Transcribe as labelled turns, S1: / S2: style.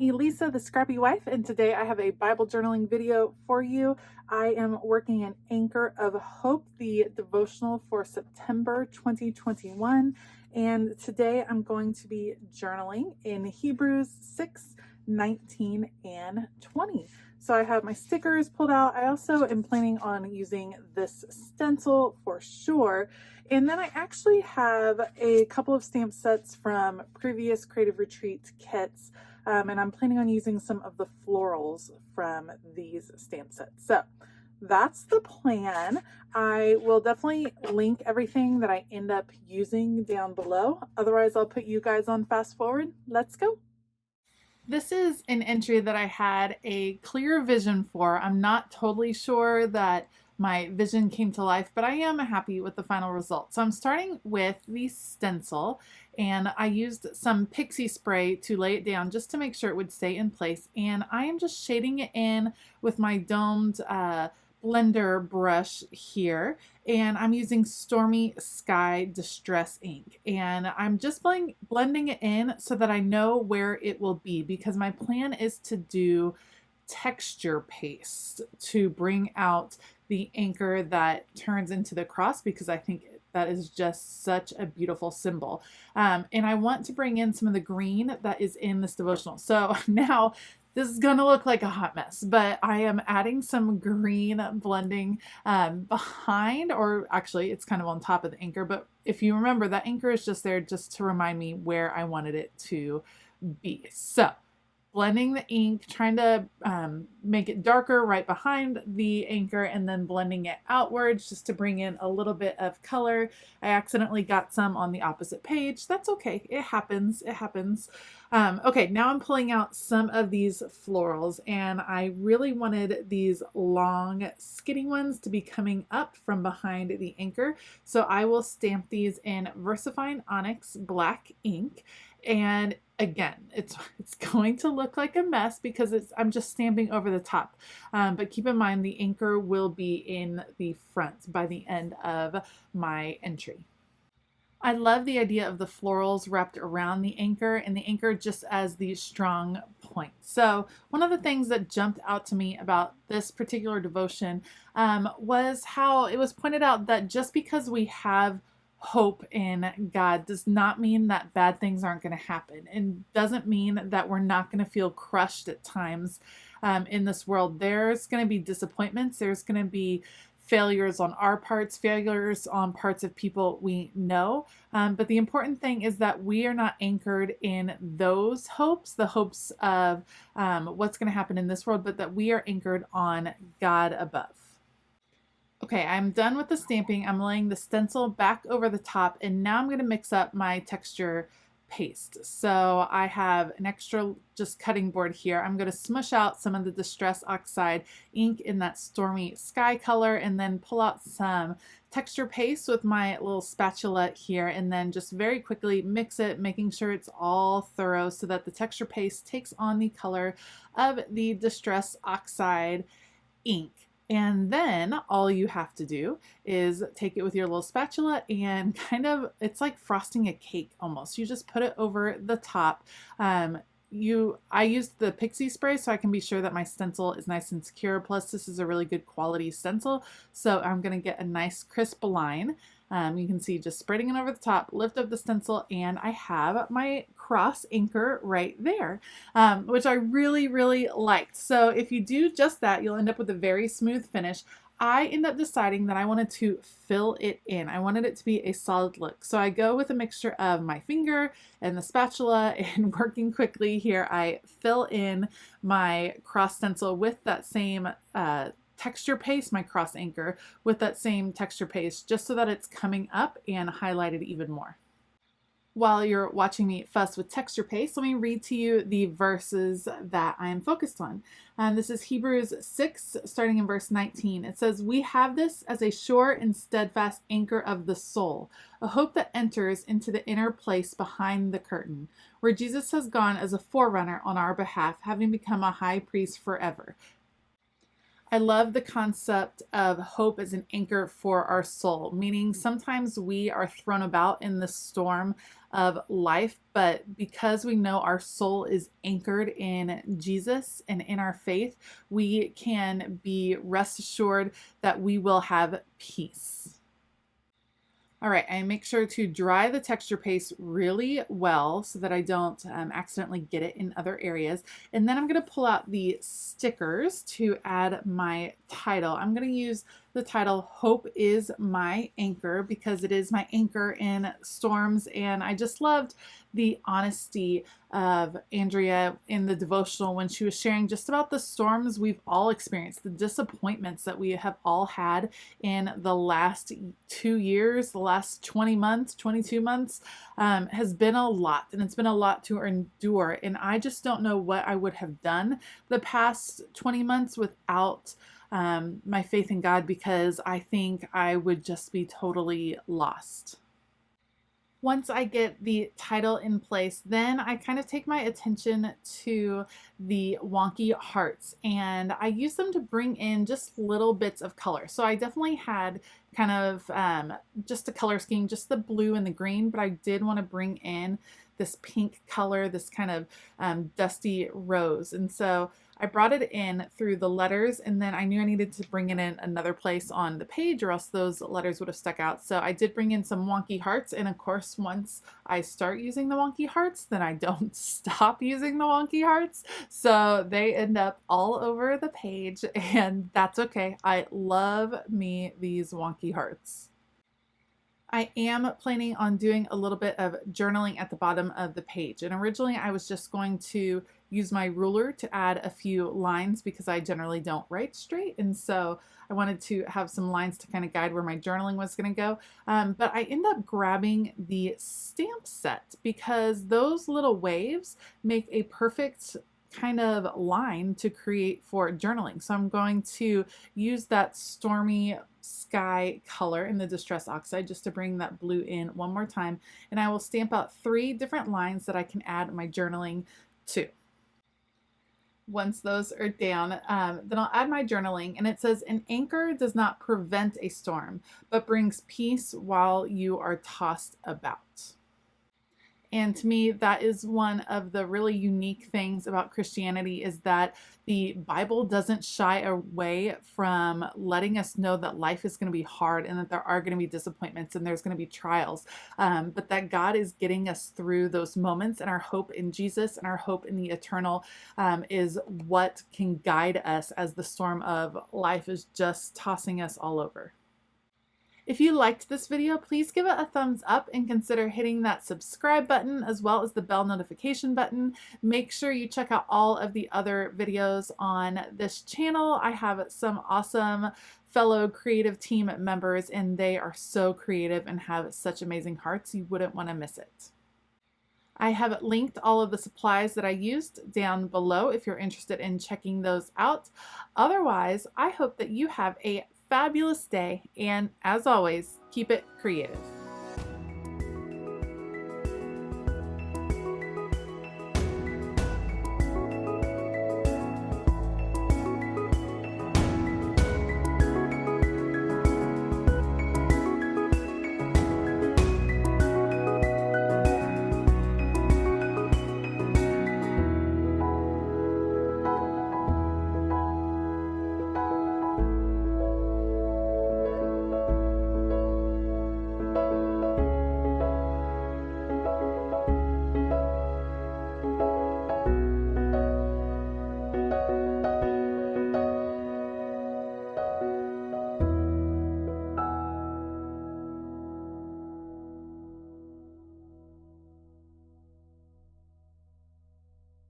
S1: me, Lisa, the Scrappy Wife, and today I have a Bible journaling video for you. I am working an Anchor of Hope, the devotional for September 2021, and today I'm going to be journaling in Hebrews 6, 19, and 20. So I have my stickers pulled out. I also am planning on using this stencil for sure. And then I actually have a couple of stamp sets from previous Creative Retreat kits, and I'm planning on using some of the florals from these stamp sets. So that's the plan. I will definitely link everything that I end up using down below. Otherwise, I'll put you guys on fast forward. Let's go. This is an entry that I had a clear vision for. I'm not totally sure that my vision came to life, but I am happy with the final result. So I'm starting with the stencil, and I used some pixie spray to lay it down just to make sure it would stay in place. And I am just shading it in with my domed blender brush here, and I'm using Stormy Sky Distress ink, and I'm just blending it in so that I know where it will be, because my plan is to do texture paste to bring out the anchor that turns into the cross, because I think that is just such a beautiful symbol. And I want to bring in some of the green that is in this devotional. So now this is going to look like a hot mess, but I am adding some green blending behind, or actually it's kind of on top of the anchor. But if you remember, that anchor is just there just to remind me where I wanted it to be. So blending the ink, trying to make it darker right behind the anchor, and then blending it outwards just to bring in a little bit of color. I accidentally got some on the opposite page. That's okay. It happens. It happens. Okay, now I'm pulling out some of these florals, and I really wanted these long, skinny ones to be coming up from behind the anchor. So I will stamp these in VersaFine Onyx black ink. And again, it's going to look like a mess because I'm just stamping over the top. But keep in mind, the anchor will be in the front by the end of my entry. I love the idea of the florals wrapped around the anchor, and the anchor just as the strong point. So one of the things that jumped out to me about this particular devotion was how it was pointed out that just because we have hope in God does not mean that bad things aren't going to happen, and doesn't mean that we're not going to feel crushed at times in this world. There's going to be disappointments. There's going to be failures on our parts, failures on parts of people we know. But the important thing is that we are not anchored in those hopes, the hopes of what's going to happen in this world, but that we are anchored on God above. Okay, I'm done with the stamping. I'm laying the stencil back over the top, and now I'm going to mix up my texture paste. So I have an extra just cutting board here. I'm going to smush out some of the Distress Oxide ink in that Stormy Sky color, and then pull out some texture paste with my little spatula here, and then just very quickly mix it, making sure it's all thorough so that the texture paste takes on the color of the Distress Oxide ink. And then all you have to do is take it with your little spatula and it's like frosting a cake almost. You just put it over the top. I used the pixie spray so I can be sure that my stencil is nice and secure. Plus, this is a really good quality stencil, so I'm going to get a nice crisp line. You can see just spreading it over the top, lift up the stencil, and I have my cross anchor right there, which I really, really liked. So if you do just that, you'll end up with a very smooth finish. I end up deciding that I wanted to fill it in. I wanted it to be a solid look. So I go with a mixture of my finger and the spatula, and working quickly here, I fill in my cross stencil with that same texture paste, my cross anchor with that same texture paste, just so that it's coming up and highlighted even more. While you're watching me fuss with texture paste, let me read to you the verses that I am focused on. This is Hebrews 6, starting in verse 19. It says, "We have this as a sure and steadfast anchor of the soul, a hope that enters into the inner place behind the curtain, where Jesus has gone as a forerunner on our behalf, having become a high priest forever. I love the concept of hope as an anchor for our soul, meaning sometimes we are thrown about in the storm of life, but because we know our soul is anchored in Jesus and in our faith, we can be rest assured that we will have peace. All right, I make sure to dry the texture paste really well so that I don't accidentally get it in other areas. And then I'm going to pull out the stickers to add my title. I'm going to use the title Hope is My Anchor because it is my anchor in storms, and I just loved the honesty of Andrea in the devotional when she was sharing just about the storms we've all experienced, the disappointments that we have all had in the last 2 years, the last 20 months, 22 months, has been a lot, and it's been a lot to endure. And I just don't know what I would have done the past 20 months without my faith in God, because I think I would just be totally lost. Once I get the title in place, then I kind of take my attention to the wonky hearts, and I use them to bring in just little bits of color. So I definitely had kind of just a color scheme, just the blue and the green, but I did want to bring in this pink color, this kind of dusty rose. And so I brought it in through the letters, and then I knew I needed to bring it in another place on the page or else those letters would have stuck out. So I did bring in some wonky hearts, and of course once I start using the wonky hearts, then I don't stop using the wonky hearts. So they end up all over the page, and that's okay. I love me these wonky hearts. I am planning on doing a little bit of journaling at the bottom of the page. And originally I was just going to use my ruler to add a few lines because I generally don't write straight. And so I wanted to have some lines to kind of guide where my journaling was going to go. But I end up grabbing the stamp set because those little waves make a perfect kind of line to create for journaling. So I'm going to use that stormy sky color in the Distress Oxide just to bring that blue in one more time. And I will stamp out 3 different lines that I can add my journaling to. Once those are down, then I'll add my journaling, and it says, an anchor does not prevent a storm, but brings peace while you are tossed about. And to me, that is one of the really unique things about Christianity, is that the Bible doesn't shy away from letting us know that life is going to be hard and that there are going to be disappointments and there's going to be trials, but that God is getting us through those moments, and our hope in Jesus and our hope in the eternal is what can guide us as the storm of life is just tossing us all over. If you liked this video, please give it a thumbs up and consider hitting that subscribe button as well as the bell notification button. Make sure you check out all of the other videos on this channel. I have some awesome fellow creative team members, and they are so creative and have such amazing hearts. You wouldn't want to miss it. I have linked all of the supplies that I used down below if you're interested in checking those out. Otherwise, I hope that you have a fabulous day, and as always, keep it creative.